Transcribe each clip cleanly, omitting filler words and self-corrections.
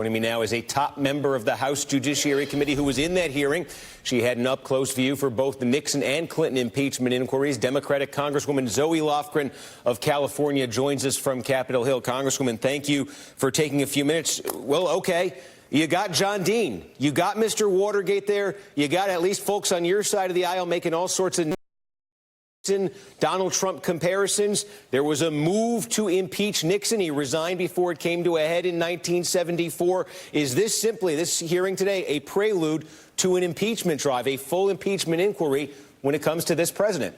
Joining me now is a top member of the House Judiciary Committee who was in that hearing. She had an up-close view for both the Nixon and Clinton impeachment inquiries. Democratic Congresswoman Zoe Lofgren of California joins us from Capitol Hill. Congresswoman, thank you for taking a few minutes. Well, okay, you got John Dean. You got Mr. Watergate there. You got at least folks on your side of the aisle making all sorts of Donald Trump comparisons. There was a move to impeach Nixon. He resigned before it came to a head in 1974. Is this simply, this hearing today, a prelude to an impeachment drive, a full impeachment inquiry when it comes to this president?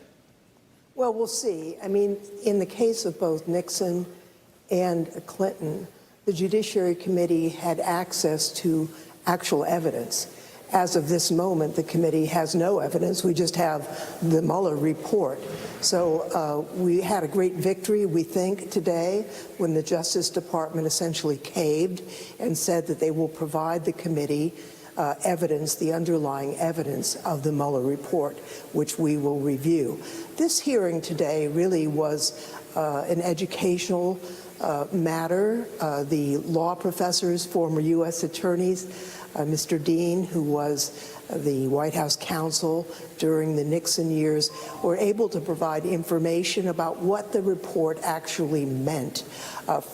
Well, we'll see. I mean, in the case of both Nixon and Clinton, the Judiciary Committee had access to actual evidence. As of this moment, the committee has no evidence. We just have the Mueller report. So we had a great victory, we think, today when the Justice Department essentially caved and said that they will provide the committee evidence, the underlying evidence of the Mueller report, which we will review. This hearing today really was an educational matter. The law professors, former U.S. attorneys, Mr. Dean, who was the White House counsel during the Nixon years, were able to provide information about what the report actually meant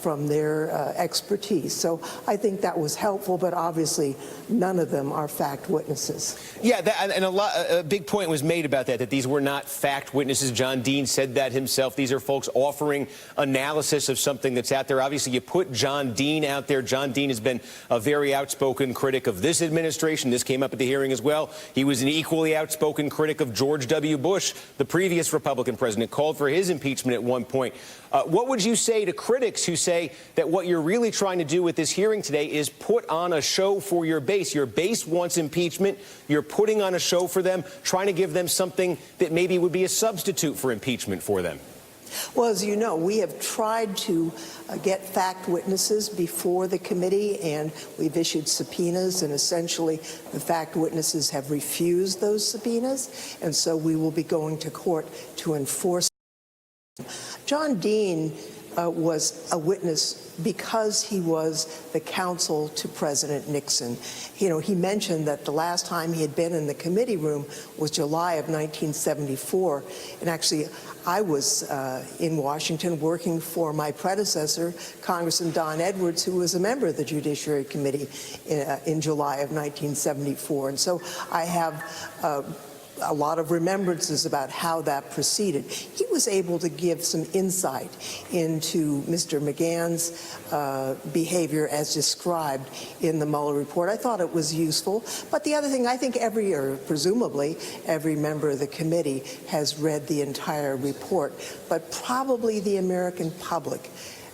from their expertise. So I think that was helpful, but obviously none of them are fact witnesses. Yeah, and a big point was made about that these were not fact witnesses. John Dean said that himself. These are folks offering analysis of something that's out there. Obviously, you put John Dean out there. John Dean has been a very outspoken critic of this administration. This came up at the hearing as well. He was an equally outspoken critic of George W. Bush, the previous Republican president, called for his impeachment at one point. What would you say to critics who say that what you're really trying to do with this hearing today is put on a show for your base? Your base wants impeachment. You're putting on a show for them, trying to give them something that maybe would be a substitute for impeachment for them. Well, as you know, we have tried to get fact witnesses before the committee, and we've issued subpoenas, and essentially the fact witnesses have refused those subpoenas, and so we will be going to court to enforce. John Dean was a witness because he was the counsel to President Nixon. You know, he mentioned that the last time he had been in the committee room was July of 1974. And actually, I was in Washington working for my predecessor, Congressman Don Edwards, who was a member of the Judiciary Committee in July of 1974. And so I have a lot of remembrances about how that proceeded. He was able to give some insight into Mr. McGahn's behavior as described in the Mueller report. I thought it was useful. But the other thing, I think presumably every member of the committee has read the entire report, but probably the American public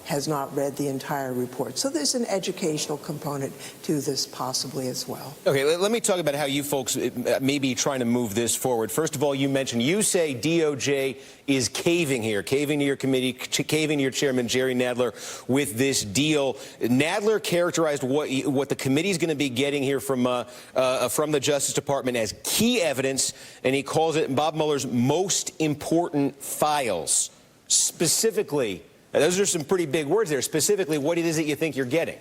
has not read the entire report. So there's an educational component to this possibly as well. Okay, let me talk about how you folks may be trying to move this forward. First of all, you say DOJ is caving here, caving to your committee, caving to your chairman, Jerry Nadler, with this deal. Nadler characterized what the committee is going to be getting here from the Justice Department as key evidence, and he calls it Bob Mueller's most important files. Specifically, those are some pretty big words there. Specifically, what it is that you think you're getting?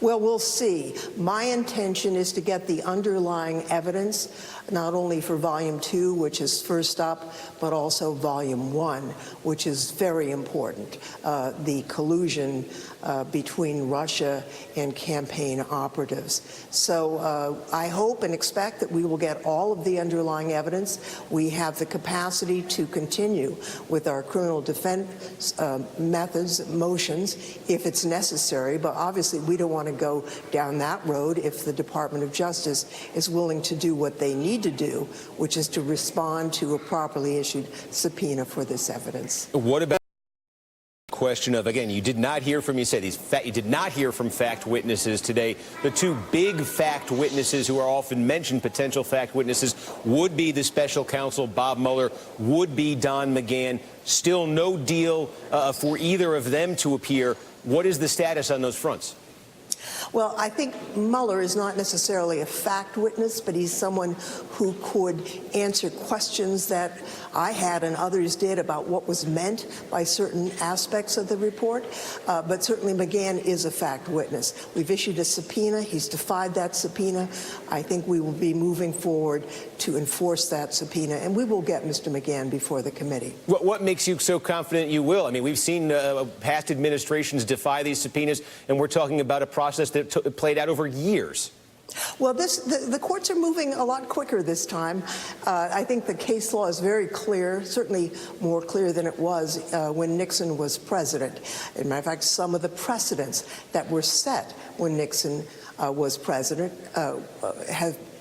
Well, we'll see. My intention is to get the underlying evidence, not only for Volume 2, which is first up, but also Volume 1, which is very important, the collusion between Russia and campaign operatives. So I hope and expect that we will get all of the underlying evidence. We have the capacity to continue with our criminal defense methods, motions, if it's necessary, but obviously we don't want to go down that road if the Department of Justice is willing to do what they need to do, which is to respond to a properly issued subpoena for this evidence. What about the question of, again, you did not hear from, you did not hear from fact witnesses today. The two big fact witnesses who are often mentioned, potential fact witnesses, would be the special counsel, Bob Mueller, would be Don McGahn. Still no deal for either of them to appear. What is the status on those fronts? Well, I think Mueller is not necessarily a fact witness, but he's someone who could answer questions that I had and others did about what was meant by certain aspects of the report. But certainly McGahn is a fact witness. We've issued a subpoena. He's defied that subpoena. I think we will be moving forward to enforce that subpoena, and we will get Mr. McGahn before the committee. What makes you so confident you will? I mean, we've seen past administrations defy these subpoenas, and we're talking about a process that played out over years. Well, the courts are moving a lot quicker this time. I think the case law is very clear, certainly more clear than it was when Nixon was president. As a matter of fact, some of the precedents that were set when Nixon was president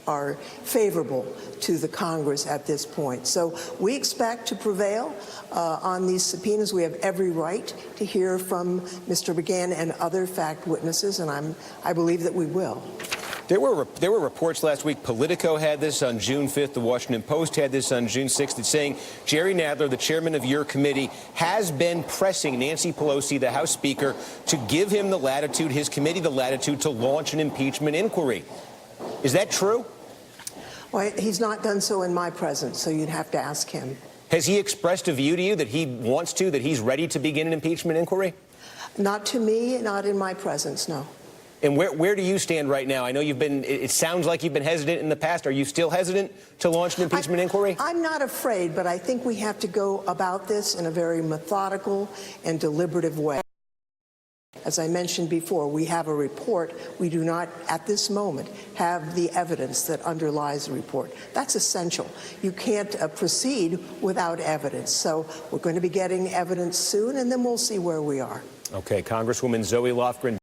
are favorable to the Congress at this point. So we expect to prevail on these subpoenas. We have every right to hear from Mr. McGahn and other fact witnesses, and I believe that we will. There were reports last week. Politico had this on June 5th. The Washington Post had this on June 6th. It's saying Jerry Nadler, the chairman of your committee, has been pressing Nancy Pelosi, the House Speaker, to give him the latitude, his committee the latitude, to launch an impeachment inquiry. Is that true? Well, he's not done so in my presence, so you'd have to ask him. Has he expressed a view to you that he wants to, that he's ready to begin an impeachment inquiry? Not to me, not in my presence, no. And where do you stand right now? I know it sounds like you've been hesitant in the past. Are you still hesitant to launch an impeachment inquiry? I'm not afraid, but I think we have to go about this in a very methodical and deliberative way. As I mentioned before, we have a report. We do not, at this moment, have the evidence that underlies the report. That's essential. You can't proceed without evidence. So we're going to be getting evidence soon, and then we'll see where we are. Okay, Congresswoman Zoe Lofgren.